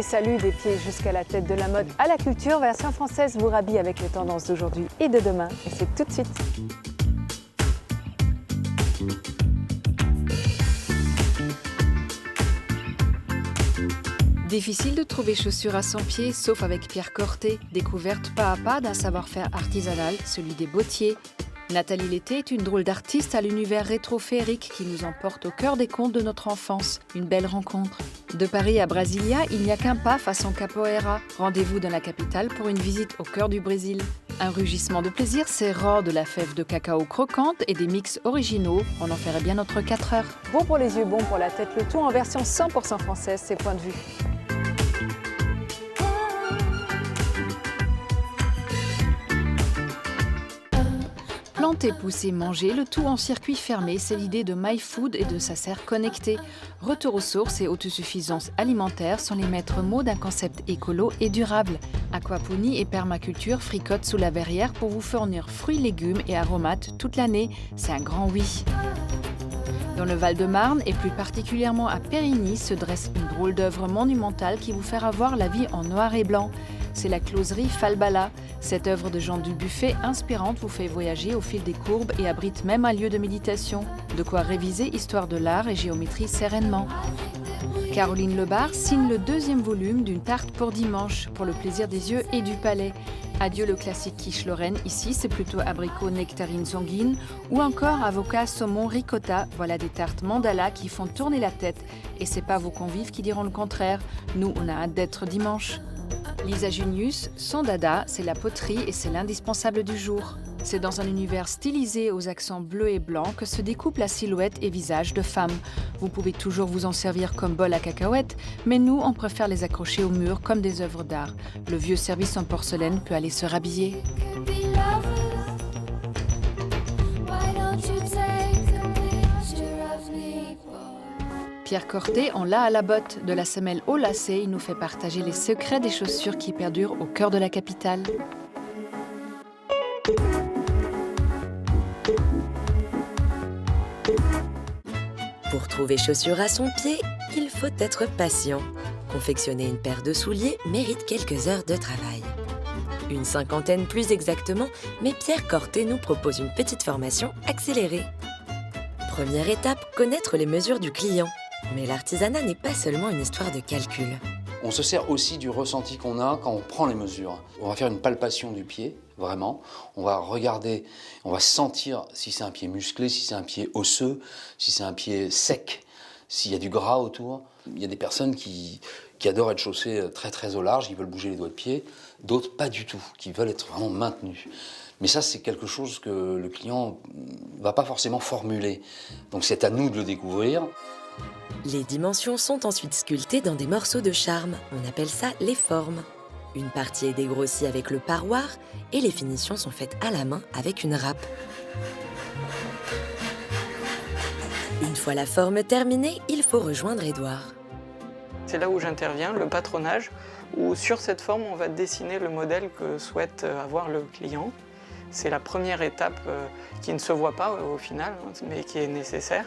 les salue des pieds jusqu'à la tête, de la mode à la culture. Version française vous rhabille avec les tendances d'aujourd'hui et de demain. Et c'est tout de suite. Difficile de trouver chaussures à 100 pieds, sauf avec Pierre Corté, découverte pas à pas d'un savoir-faire artisanal, celui des bottiers. Nathalie Lété est une drôle d'artiste à l'univers rétro-féerique qui nous emporte au cœur des contes de notre enfance. Une belle rencontre. De Paris à Brasilia, il n'y a qu'un pas façon capoeira. Rendez-vous dans la capitale pour une visite au cœur du Brésil. Un rugissement de plaisir, c'est rare de la fève de cacao croquante et des mix originaux. On en ferait bien notre 4 heures. Bon pour les yeux, bon pour la tête, le tout en version 100% française, c'est Point de vue. Planter, pousser, manger, le tout en circuit fermé, c'est l'idée de MyFood et de sa serre connectée. Retour aux sources et autosuffisance alimentaire sont les maîtres mots d'un concept écolo et durable. Aquaponie et permaculture fricotent sous la verrière pour vous fournir fruits, légumes et aromates toute l'année. C'est un grand oui. Dans le Val-de-Marne, et plus particulièrement à Périgny, se dresse une drôle d'œuvre monumentale qui vous fera voir la vie en noir et blanc. C'est la closerie Falbala. Cette œuvre de Jean Dubuffet inspirante vous fait voyager au fil des courbes et abrite même un lieu de méditation. De quoi réviser histoire de l'art et géométrie sereinement. Caroline Lebar signe le 2e volume d'une tarte pour dimanche, pour le plaisir des yeux et du palais. Adieu le classique quiche Lorraine, ici c'est plutôt abricot nectarine sanguine ou encore avocat saumon ricotta. Voilà des tartes mandala qui font tourner la tête. Et c'est pas vos convives qui diront le contraire. Nous, on a hâte d'être dimanche. Lisa Junius, son dada, c'est la poterie et c'est l'indispensable du jour. C'est dans un univers stylisé aux accents bleus et blancs que se découpe la silhouette et visage de femmes. Vous pouvez toujours vous en servir comme bol à cacahuètes, mais nous, on préfère les accrocher au mur comme des œuvres d'art. Le vieux service en porcelaine peut aller se rhabiller. Pierre Corté, on l'a à la botte. De la semelle au lacet, il nous fait partager les secrets des chaussures qui perdurent au cœur de la capitale. Pour trouver chaussures à son pied, il faut être patient. Confectionner une paire de souliers mérite quelques heures de travail. Une 50aine plus exactement, mais Pierre Corté nous propose une petite formation accélérée. Première étape, connaître les mesures du client. Mais l'artisanat n'est pas seulement une histoire de calcul. On se sert aussi du ressenti qu'on a quand on prend les mesures. On va faire une palpation du pied, vraiment. On va regarder, on va sentir si c'est un pied musclé, si c'est un pied osseux, si c'est un pied sec, s'il y a du gras autour. Il y a des personnes qui adorent être chaussées très très au large, qui veulent bouger les doigts de pied. D'autres pas du tout, qui veulent être vraiment maintenus. Mais ça, c'est quelque chose que le client ne va pas forcément formuler. Donc c'est à nous de le découvrir. Les dimensions sont ensuite sculptées dans des morceaux de charme. On appelle ça les formes. Une partie est dégrossie avec le paroir et les finitions sont faites à la main avec une râpe. Une fois la forme terminée, il faut rejoindre Édouard. C'est là où j'interviens, le patronage, où sur cette forme, on va dessiner le modèle que souhaite avoir le client. C'est la première étape qui ne se voit pas au final, mais qui est nécessaire,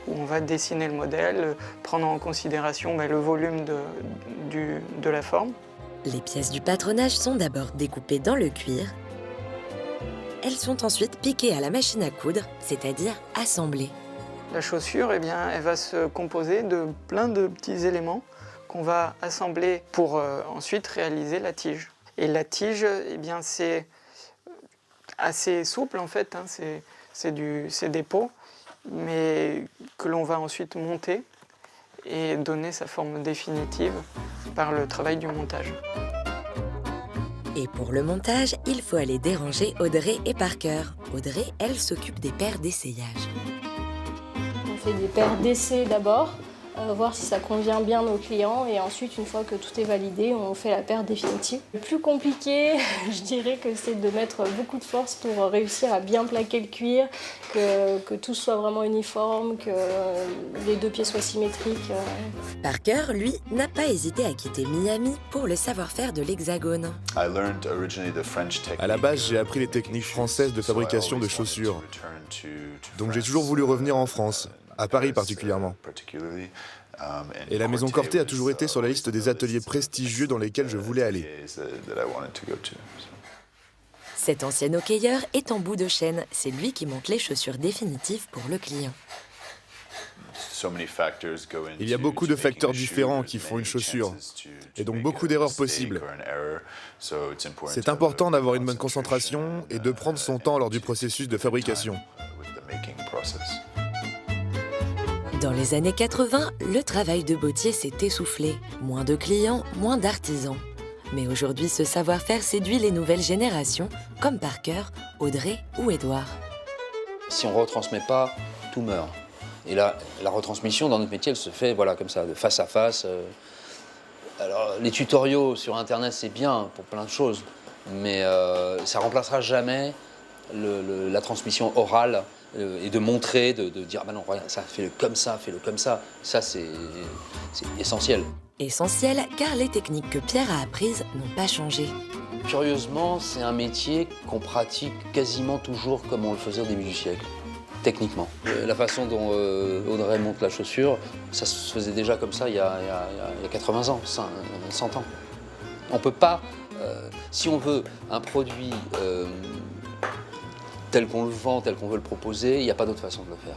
où on va dessiner le modèle, prendre en considération le volume de la forme. Les pièces du patronage sont d'abord découpées dans le cuir. Elles sont ensuite piquées à la machine à coudre, c'est-à-dire assemblées. La chaussure, elle va se composer de plein de petits éléments qu'on va assembler pour ensuite réaliser la tige. Et la tige, c'est assez souple en fait, c'est des peaux, mais que l'on va ensuite monter et donner sa forme définitive par le travail du montage. Et pour le montage, il faut aller déranger Audrey et Parker. Audrey, elle s'occupe des paires d'essayage. On fait des paires d'essai d'abord, voir si ça convient bien aux clients et ensuite, une fois que tout est validé, on fait la paire définitive. Le plus compliqué, je dirais que c'est de mettre beaucoup de force pour réussir à bien plaquer le cuir, que tout soit vraiment uniforme, que les deux pieds soient symétriques. Parker, lui, n'a pas hésité à quitter Miami pour le savoir-faire de l'Hexagone. À la base, j'ai appris les techniques françaises de fabrication de chaussures. Donc j'ai toujours voulu revenir en France, à Paris particulièrement. Et la maison Corté a toujours été sur la liste des ateliers prestigieux dans lesquels je voulais aller. Cet ancien hockeyeur est en bout de chaîne. C'est lui qui monte les chaussures définitives pour le client. Il y a beaucoup de facteurs différents qui font une chaussure, et donc beaucoup d'erreurs possibles. C'est important d'avoir une bonne concentration et de prendre son temps lors du processus de fabrication. Dans les années 80, le travail de bottier s'est essoufflé. Moins de clients, moins d'artisans. Mais aujourd'hui, ce savoir-faire séduit les nouvelles générations, comme Parker, Audrey ou Édouard. Si on ne retransmet pas, tout meurt. Et là, la retransmission dans notre métier, elle se fait voilà, comme ça, de face à face. Alors, les tutoriaux sur Internet, c'est bien pour plein de choses, mais ça ne remplacera jamais la transmission orale et de montrer, de dire bah non, regarde, ça, fais-le comme ça, fais-le comme ça. Ça, c'est essentiel. Essentiel, car les techniques que Pierre a apprises n'ont pas changé. Curieusement, c'est un métier qu'on pratique quasiment toujours comme on le faisait au début du siècle. Techniquement. La façon dont Audrey monte la chaussure, ça se faisait déjà comme ça il y a 80 ans, 100 ans. On ne peut pas, si on veut un produit tel qu'on le vend, tel qu'on veut le proposer, il n'y a pas d'autre façon de le faire.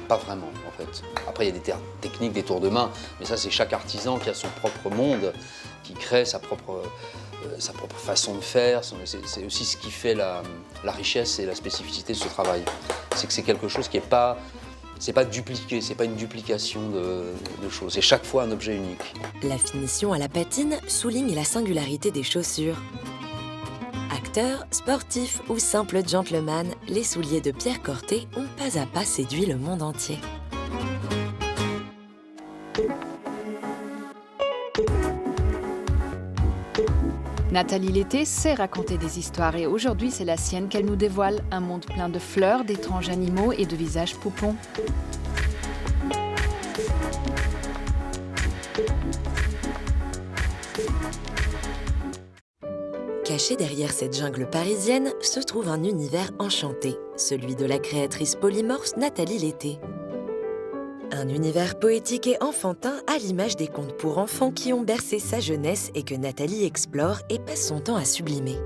Pas vraiment, en fait. Après, il y a des techniques, des tours de main, mais ça, c'est chaque artisan qui a son propre monde, qui crée sa propre façon de faire. C'est aussi ce qui fait la richesse et la spécificité de ce travail. C'est que c'est quelque chose qui n'est pas, c'est pas dupliqué, c'est pas une duplication de choses. C'est chaque fois un objet unique. La finition à la patine souligne la singularité des chaussures. Acteurs, sportifs ou simples gentlemen, les souliers de Pierre Corté ont pas à pas séduit le monde entier. Nathalie Lété sait raconter des histoires et aujourd'hui c'est la sienne qu'elle nous dévoile. Un monde plein de fleurs, d'étranges animaux et de visages poupons. Caché derrière cette jungle parisienne se trouve un univers enchanté, celui de la créatrice polymorphe Nathalie Lété. Un univers poétique et enfantin à l'image des contes pour enfants qui ont bercé sa jeunesse et que Nathalie explore et passe son temps à sublimer.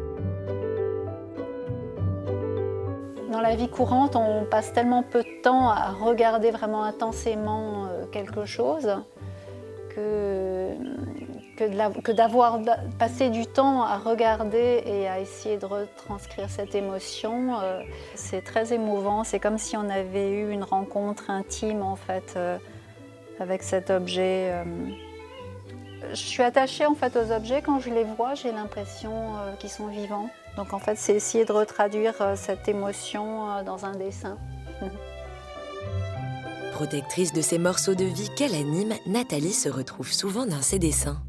Dans la vie courante, on passe tellement peu de temps à regarder vraiment intensément quelque chose que d'avoir passé du temps à regarder et à essayer de retranscrire cette émotion, c'est très émouvant. C'est comme si on avait eu une rencontre intime en fait avec cet objet. Je suis attachée en fait aux objets. Quand je les vois, j'ai l'impression qu'ils sont vivants. Donc en fait, c'est essayer de retraduire cette émotion dans un dessin. Protectrice de ces morceaux de vie qu'elle anime, Nathalie se retrouve souvent dans ses dessins.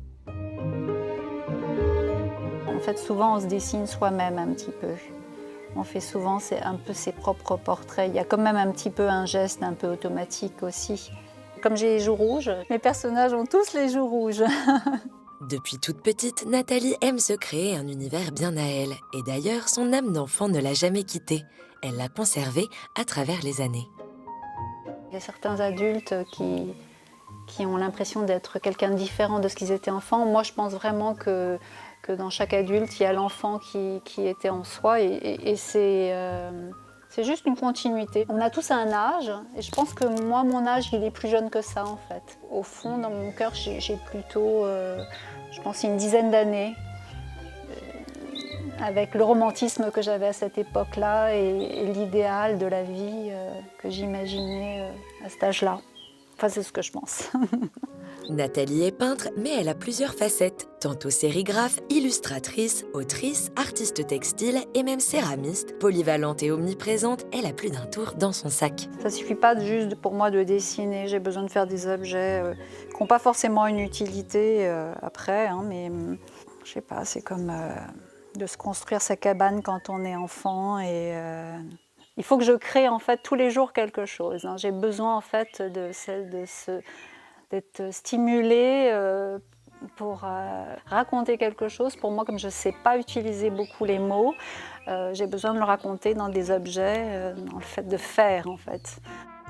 En fait, souvent, on se dessine soi-même un petit peu. On fait souvent un peu ses propres portraits. Il y a quand même un petit peu un geste un peu automatique aussi. Comme j'ai les joues rouges, mes personnages ont tous les joues rouges. Depuis toute petite, Nathalie aime se créer un univers bien à elle. Et d'ailleurs, son âme d'enfant ne l'a jamais quittée. Elle l'a conservée à travers les années. Il y a certains adultes qui ont l'impression d'être quelqu'un de différent de ce qu'ils étaient enfants. Moi, je pense vraiment que dans chaque adulte, il y a l'enfant qui était en soi et c'est juste une continuité. On a tous un âge et je pense que moi, mon âge, il est plus jeune que ça en fait. Au fond, dans mon cœur, j'ai plutôt, je pense, une dizaine d'années avec le romantisme que j'avais à cette époque-là et l'idéal de la vie que j'imaginais à cet âge-là. Enfin, c'est ce que je pense. Nathalie est peintre, mais elle a plusieurs facettes. Tantôt sérigraphe, illustratrice, autrice, artiste textile et même céramiste. Polyvalente et omniprésente, elle a plus d'un tour dans son sac. Ça ne suffit pas juste pour moi de dessiner. J'ai besoin de faire des objets qui n'ont pas forcément une utilité après, hein, mais je sais pas, c'est comme de se construire sa cabane quand on est enfant et il faut que je crée en fait tous les jours quelque chose. Hein. J'ai besoin en fait d'être stimulée pour raconter quelque chose. Pour moi, comme je ne sais pas utiliser beaucoup les mots, j'ai besoin de le raconter dans des objets, dans le fait de faire en fait.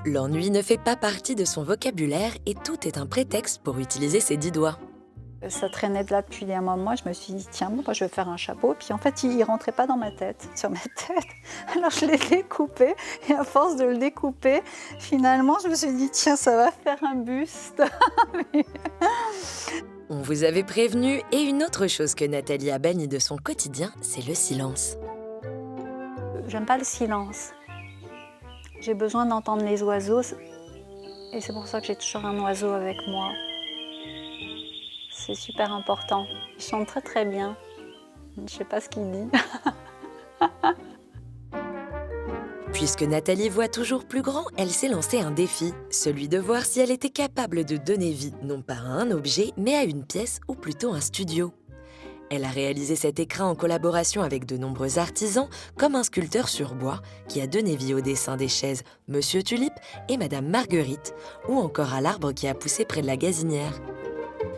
L'ennui ne fait pas partie de son vocabulaire et tout est un prétexte pour utiliser ses 10 doigts. Ça traînait de là depuis un moment. Je me suis dit, tiens, bon, moi, je vais faire un chapeau. Puis en fait, il ne rentrait pas dans ma tête, sur ma tête. Alors je l'ai découpé. Et à force de le découper, finalement, je me suis dit, tiens, ça va faire un buste. On vous avait prévenu, et une autre chose que Nathalie a bannie de son quotidien, c'est le silence. J'aime pas le silence. J'ai besoin d'entendre les oiseaux. Et c'est pour ça que j'ai toujours un oiseau avec moi. C'est super important. Il chante très très bien. Je ne sais pas ce qu'il dit. Puisque Nathalie voit toujours plus grand, elle s'est lancé un défi, celui de voir si elle était capable de donner vie, non pas à un objet, mais à une pièce ou plutôt un studio. Elle a réalisé cet écrin en collaboration avec de nombreux artisans, comme un sculpteur sur bois qui a donné vie au dessin des chaises Monsieur Tulipe et Madame Marguerite, ou encore à l'arbre qui a poussé près de la gazinière.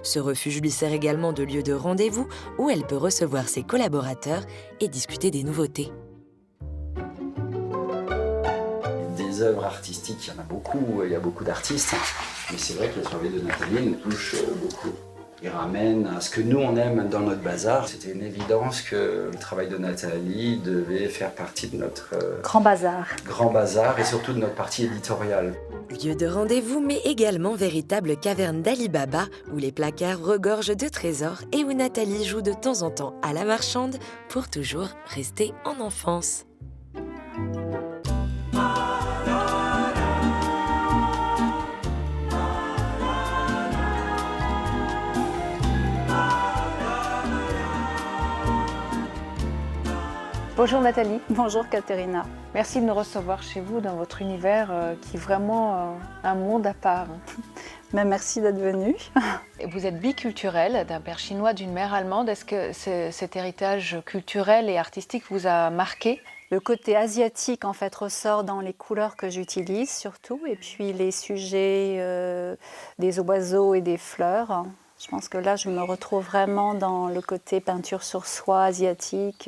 Ce refuge lui sert également de lieu de rendez-vous où elle peut recevoir ses collaborateurs et discuter des nouveautés. Des œuvres artistiques, il y en a beaucoup, il y a beaucoup d'artistes, mais c'est vrai que les soirées de Nathalie nous touchent beaucoup. Ils ramènent à ce que nous on aime dans notre bazar. C'était une évidence que le travail de Nathalie devait faire partie de notre Grand bazar. Grand bazar et surtout de notre partie éditoriale. Lieu de rendez-vous, mais également véritable caverne d'Ali Baba, où les placards regorgent de trésors et où Nathalie joue de temps en temps à la marchande pour toujours rester en enfance. Bonjour Nathalie. Bonjour Caterina. Merci de nous recevoir chez vous dans votre univers qui est vraiment un monde à part. Mais merci d'être venue. Vous êtes biculturelle, d'un père chinois, d'une mère allemande. Est-ce que cet héritage culturel et artistique vous a marqué ? Le côté asiatique en fait ressort dans les couleurs que j'utilise surtout, et puis les sujets des oiseaux et des fleurs. Je pense que là, je me retrouve vraiment dans le côté peinture sur soie asiatique.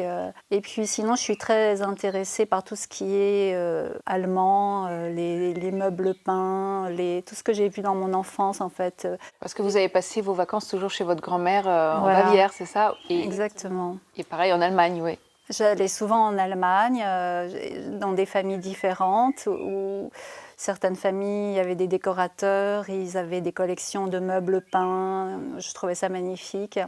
Et puis sinon, je suis très intéressée par tout ce qui est allemand, les meubles peints, tout ce que j'ai vu dans mon enfance en fait. Parce que vous avez passé vos vacances toujours chez votre grand-mère en Voilà. Bavière, c'est ça ? Exactement. Et pareil en Allemagne, oui. J'allais souvent en Allemagne, dans des familles différentes, où certaines familles avaient des décorateurs, ils avaient des collections de meubles peints, je trouvais ça magnifique,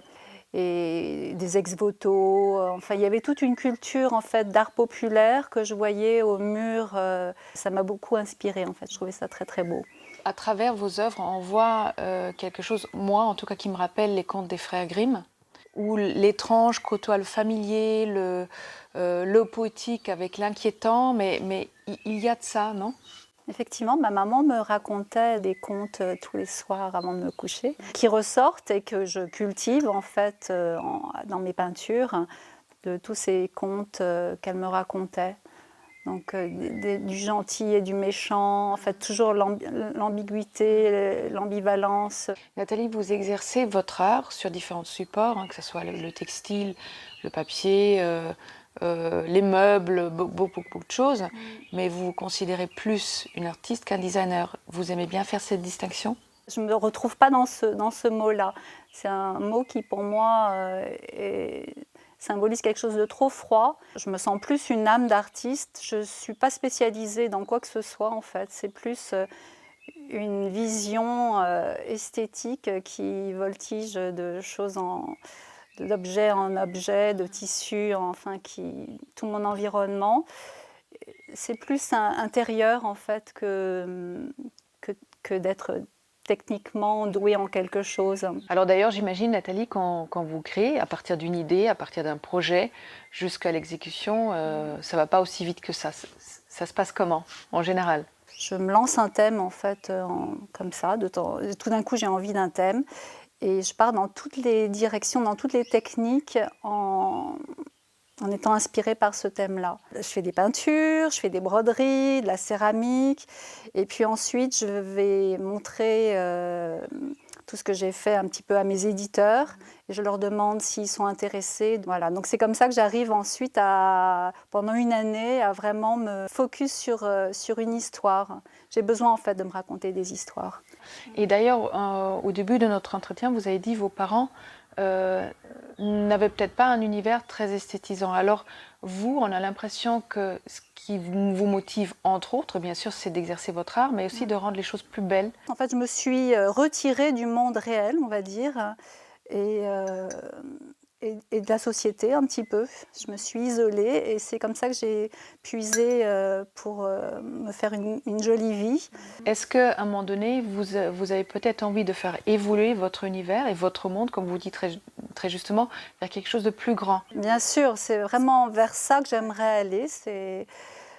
et des ex-voto. Enfin, il y avait toute une culture en fait d'art populaire que je voyais au mur. Ça m'a beaucoup inspirée en fait, je trouvais ça très très beau. À travers vos œuvres, on voit quelque chose, moi en tout cas, qui me rappelle les contes des frères Grimm, où l'étrange côtoie le familier, le poétique avec l'inquiétant, mais il y a de ça, non ? Effectivement, ma maman me racontait des contes tous les soirs avant de me coucher, qui ressortent et que je cultive en fait dans mes peintures, de tous ces contes qu'elle me racontait. Donc du gentil et du méchant, en fait toujours l'ambiguïté, l'ambivalence. Nathalie, vous exercez votre art sur différents supports, que ce soit le textile, le papier, les meubles, beaucoup de choses, mais vous vous considérez plus une artiste qu'un designer. Vous aimez bien faire cette distinction ? Je ne me retrouve pas dans ce mot-là. C'est un mot qui pour moi symbolise quelque chose de trop froid. Je me sens plus une âme d'artiste. Je ne suis pas spécialisée dans quoi que ce soit en fait. C'est plus une vision esthétique qui voltige de choses d'objet en objet, de tissu, enfin tout mon environnement. C'est plus intérieur en fait que d'être techniquement douée en quelque chose. Alors d'ailleurs, j'imagine, Nathalie, quand vous créez, à partir d'une idée, à partir d'un projet, jusqu'à l'exécution, ça ne va pas aussi vite que ça. Ça se passe comment, en général ? Je me lance un thème, en fait, comme ça. Tout d'un coup, j'ai envie d'un thème. Et je pars dans toutes les directions, dans toutes les techniques, en étant inspirée par ce thème-là. Je fais des peintures, je fais des broderies, de la céramique. Et puis ensuite, je vais montrer tout ce que j'ai fait un petit peu à mes éditeurs et je leur demande s'ils sont intéressés. Voilà, donc c'est comme ça que j'arrive ensuite pendant une année à vraiment me focus sur une histoire. J'ai besoin en fait de me raconter des histoires. Et d'ailleurs, au début de notre entretien, vous avez dit que vos parents n'avaient peut-être pas un univers très esthétisant. Alors vous, on a l'impression que ce qui vous motive, entre autres, bien sûr, c'est d'exercer votre art, mais aussi de rendre les choses plus belles. En fait, je me suis retirée du monde réel, on va dire, et de la société un petit peu. Je me suis isolée et c'est comme ça que j'ai puisé pour me faire une jolie vie. Est-ce qu'à un moment donné, vous avez peut-être envie de faire évoluer votre univers et votre monde, comme vous dites très justement, vers quelque chose de plus grand? Bien sûr, c'est vraiment vers ça que j'aimerais aller.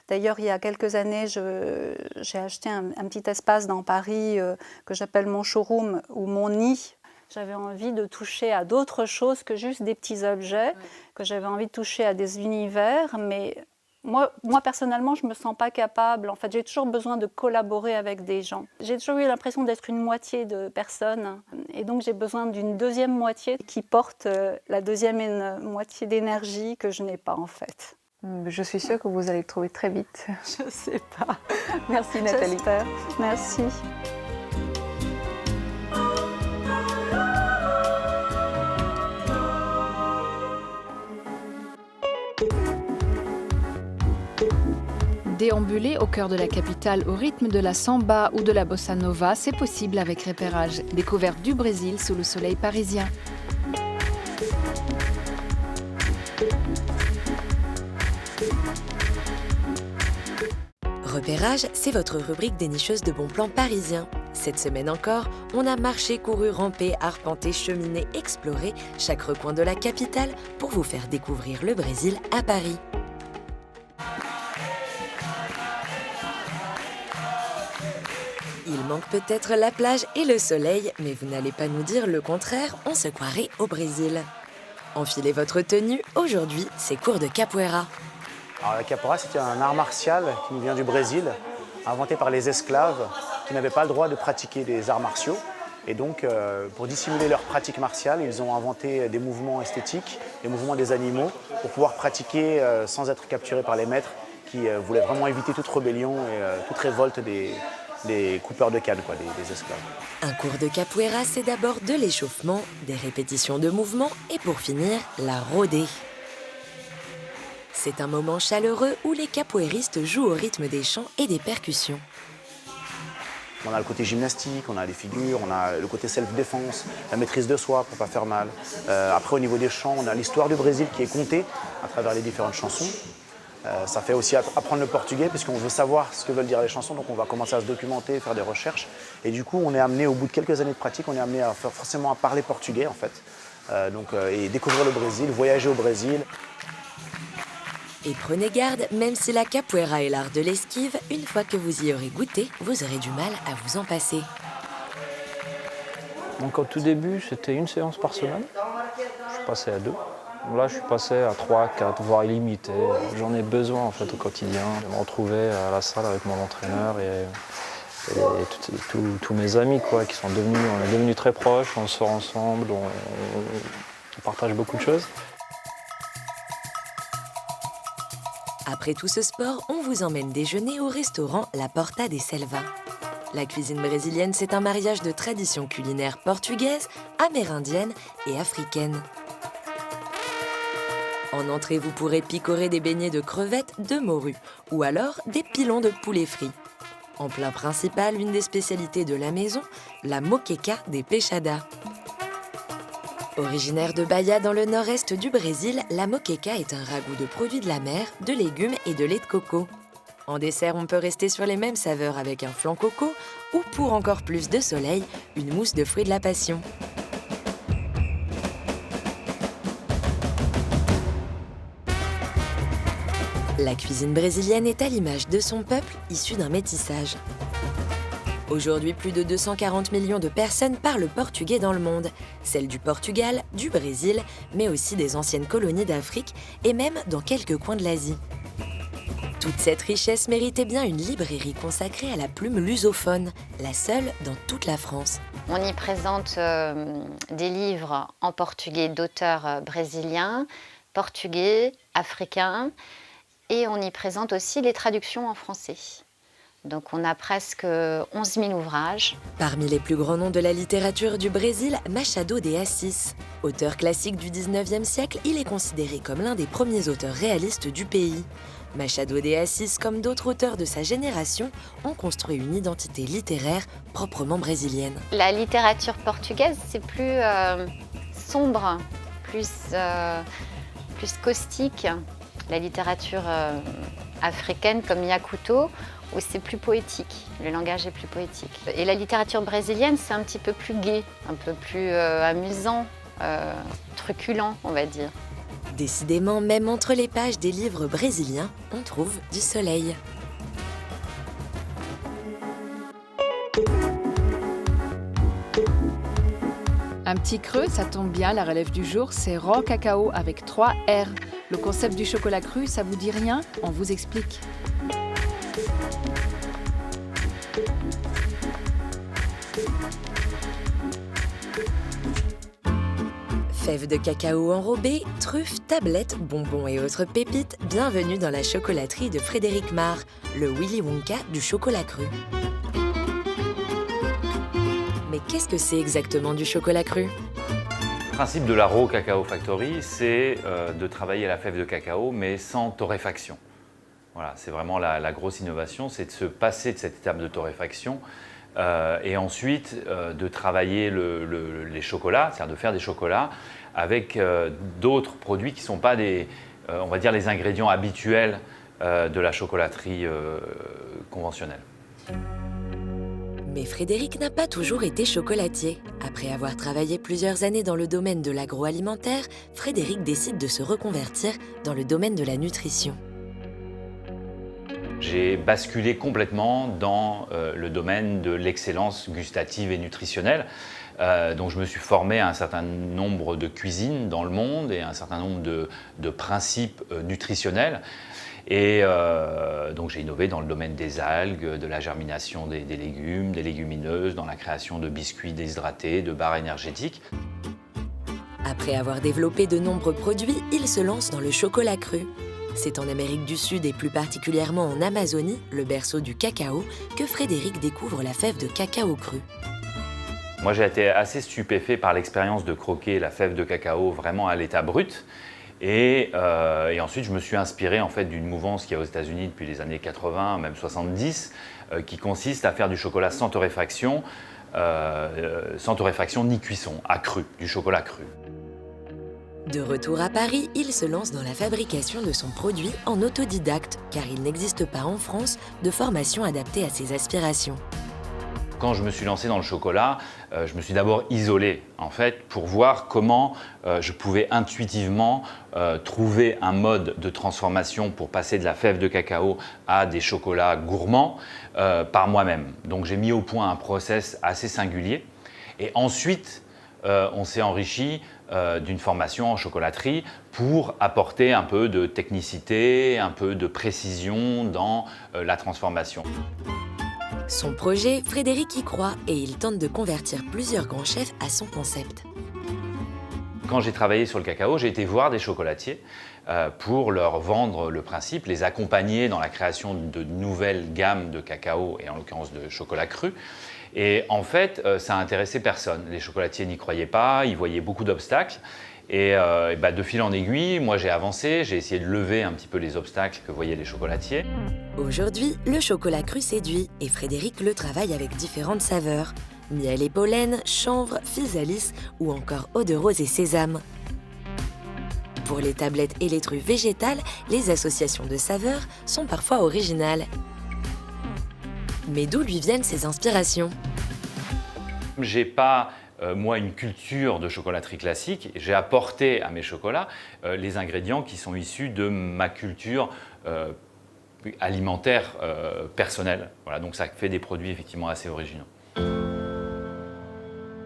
D'ailleurs, il y a quelques années, j'ai acheté un petit espace dans Paris que j'appelle mon showroom ou mon nid. J'avais envie de toucher à d'autres choses que juste des petits objets, que j'avais envie de toucher à des univers, mais moi personnellement, je ne me sens pas capable. En fait, j'ai toujours besoin de collaborer avec des gens. J'ai toujours eu l'impression d'être une moitié de personne, et donc j'ai besoin d'une deuxième moitié qui porte la deuxième moitié d'énergie que je n'ai pas en fait. Je suis sûre que vous allez le trouver très vite. Je ne sais pas. Merci Nathalie. J'espère. Merci. Déambuler au cœur de la capitale au rythme de la samba ou de la bossa nova, c'est possible avec Repérage, découverte du Brésil sous le soleil parisien. Repérage, c'est votre rubrique dénicheuse de bons plans parisiens. Cette semaine encore, on a marché, couru, rampé, arpenté, cheminé, exploré chaque recoin de la capitale pour vous faire découvrir le Brésil à Paris. Il manque peut-être la plage et le soleil, mais vous n'allez pas nous dire le contraire, on se croirait au Brésil. Enfilez votre tenue, aujourd'hui c'est cours de capoeira. Alors, la capoeira, c'est un art martial qui nous vient du Brésil, inventé par les esclaves qui n'avaient pas le droit de pratiquer des arts martiaux. Et donc, pour dissimuler leur pratique martiale, ils ont inventé des mouvements esthétiques, des mouvements des animaux, pour pouvoir pratiquer sans être capturés par les maîtres qui voulaient vraiment éviter toute rébellion et toute révolte des coupeurs de canne, des esclaves. Un cours de capoeira, c'est d'abord de l'échauffement, des répétitions de mouvements et pour finir, la rodée. C'est un moment chaleureux où les capoeiristes jouent au rythme des chants et des percussions. On a le côté gymnastique, on a les figures, on a le côté self-défense, la maîtrise de soi pour ne pas faire mal. Après, au niveau des chants, on a l'histoire du Brésil qui est contée à travers les différentes chansons. Ça fait aussi apprendre le portugais puisqu'on veut savoir ce que veulent dire les chansons, donc on va commencer à se documenter, faire des recherches. Et du coup, on est amené, au bout de quelques années de pratique, on est amené à forcément à parler portugais en fait. Et découvrir le Brésil, voyager au Brésil. Et prenez garde, même si la capoeira est l'art de l'esquive, une fois que vous y aurez goûté, vous aurez du mal à vous en passer. Donc au tout début, c'était une séance par semaine. Je suis passé à 2. Là, je suis passé à 3, 4, voire illimité. J'en ai besoin en fait au quotidien. De me retrouver à la salle avec mon entraîneur et tous mes amis on est devenus très proches, on sort ensemble, on partage beaucoup de choses. Après tout ce sport, on vous emmène déjeuner au restaurant La Porta de Selva. La cuisine brésilienne, c'est un mariage de traditions culinaires portugaises, amérindiennes et africaines. En entrée, vous pourrez picorer des beignets de crevettes, de morue ou alors des pilons de poulet frit. En plat principal, une des spécialités de la maison, la moqueca des peixadas. Originaire de Bahia dans le nord-est du Brésil, la moqueca est un ragoût de produits de la mer, de légumes et de lait de coco. En dessert, on peut rester sur les mêmes saveurs avec un flan coco ou pour encore plus de soleil, une mousse de fruits de la passion. La cuisine brésilienne est à l'image de son peuple issu d'un métissage. Aujourd'hui, plus de 240 millions de personnes parlent portugais dans le monde. Celles du Portugal, du Brésil, mais aussi des anciennes colonies d'Afrique et même dans quelques coins de l'Asie. Toute cette richesse méritait bien une librairie consacrée à la plume lusophone, la seule dans toute la France. On y présente des livres en portugais d'auteurs brésiliens, portugais, africains, et on y présente aussi les traductions en français. Donc on a presque 11 000 ouvrages. Parmi les plus grands noms de la littérature du Brésil, Machado de Assis. Auteur classique du 19e siècle, il est considéré comme l'un des premiers auteurs réalistes du pays. Machado de Assis, comme d'autres auteurs de sa génération, ont construit une identité littéraire proprement brésilienne. La littérature portugaise, c'est plus sombre, plus caustique. La littérature africaine, comme Yakuto, où c'est plus poétique, le langage est plus poétique. Et la littérature brésilienne, c'est un petit peu plus gai, un peu plus amusant, truculent, on va dire. Décidément, même entre les pages des livres brésiliens, on trouve du soleil. Un petit creux, ça tombe bien, la relève du jour, c'est raw cacao avec 3 R. Le concept du chocolat cru, ça vous dit rien? On vous explique. Fèves de cacao enrobées, truffes, tablettes, bonbons et autres pépites, bienvenue dans la chocolaterie de Frédéric Malle, le Willy Wonka du chocolat cru. Mais qu'est-ce que c'est exactement du chocolat cru? Le principe de la Raw Cacao Factory, c'est de travailler la fève de cacao, mais sans torréfaction. Voilà, c'est vraiment la grosse innovation, c'est de se passer de cette étape de torréfaction et ensuite de travailler les chocolats, c'est-à-dire de faire des chocolats avec d'autres produits qui ne sont pas on va dire les ingrédients habituels de la chocolaterie conventionnelle. Mais Frédéric n'a pas toujours été chocolatier. Après avoir travaillé plusieurs années dans le domaine de l'agroalimentaire, Frédéric décide de se reconvertir dans le domaine de la nutrition. J'ai basculé complètement dans le domaine de l'excellence gustative et nutritionnelle. Donc je me suis formé à un certain nombre de cuisines dans le monde et à un certain nombre de principes nutritionnels. Et donc j'ai innové dans le domaine des algues, de la germination des légumes, des légumineuses, dans la création de biscuits déshydratés, de barres énergétiques. Après avoir développé de nombreux produits, il se lance dans le chocolat cru. C'est en Amérique du Sud et plus particulièrement en Amazonie, le berceau du cacao, que Frédéric découvre la fève de cacao cru. Moi j'ai été assez stupéfait par l'expérience de croquer la fève de cacao vraiment à l'état brut. Et ensuite, je me suis inspiré en fait d'une mouvance qu'il y a aux États-Unis depuis les années 80, même 70, qui consiste à faire du chocolat sans torréfaction ni cuisson, à cru, du chocolat cru. De retour à Paris, il se lance dans la fabrication de son produit en autodidacte, car il n'existe pas en France de formation adaptée à ses aspirations. Quand je me suis lancé dans le chocolat, je me suis d'abord isolé en fait, pour voir comment je pouvais intuitivement trouver un mode de transformation pour passer de la fève de cacao à des chocolats gourmands par moi-même. Donc j'ai mis au point un process assez singulier. Et ensuite, on s'est enrichi d'une formation en chocolaterie pour apporter un peu de technicité, un peu de précision dans la transformation. Son projet, Frédéric y croit et il tente de convertir plusieurs grands chefs à son concept. Quand j'ai travaillé sur le cacao, j'ai été voir des chocolatiers pour leur vendre le principe, les accompagner dans la création de nouvelles gammes de cacao et en l'occurrence de chocolat cru. Et en fait, ça a intéressé personne. Les chocolatiers n'y croyaient pas, ils voyaient beaucoup d'obstacles. Et de fil en aiguille, moi j'ai avancé, j'ai essayé de lever un petit peu les obstacles que voyaient les chocolatiers. Aujourd'hui, le chocolat cru séduit et Frédéric le travaille avec différentes saveurs. Miel et pollen, chanvre, physalis ou encore eau de rose et sésame. Pour les tablettes et les truffes végétales, les associations de saveurs sont parfois originales. Mais d'où lui viennent ces inspirations? J'ai pas moi, une culture de chocolaterie classique. J'ai apporté à mes chocolats les ingrédients qui sont issus de ma culture alimentaire personnelle. Voilà, donc ça fait des produits effectivement assez originaux.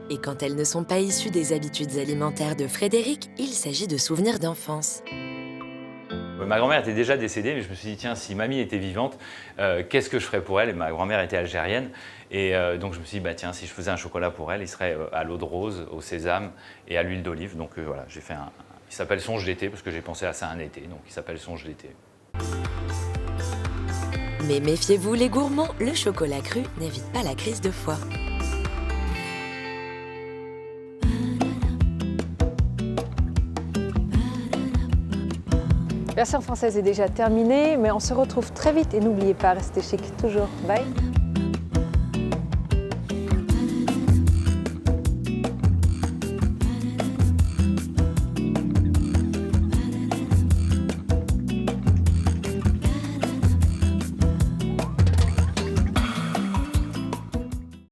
Et quand elles ne sont pas issues des habitudes alimentaires de Frédéric, il s'agit de souvenirs d'enfance. Ma grand-mère était déjà décédée, mais je me suis dit, tiens, si mamie était vivante, qu'est-ce que je ferais pour elle? Et ma grand-mère était algérienne. Et donc je me suis dit, bah, tiens, si je faisais un chocolat pour elle, il serait à l'eau de rose, au sésame et à l'huile d'olive. Donc voilà, j'ai fait un... Il s'appelle Songe d'été, parce que j'ai pensé à ça un été, donc il s'appelle Songe d'été. Mais méfiez-vous les gourmands, le chocolat cru n'évite pas la crise de foie. La version française est déjà terminée, mais on se retrouve très vite et n'oubliez pas, restez chic toujours. Bye!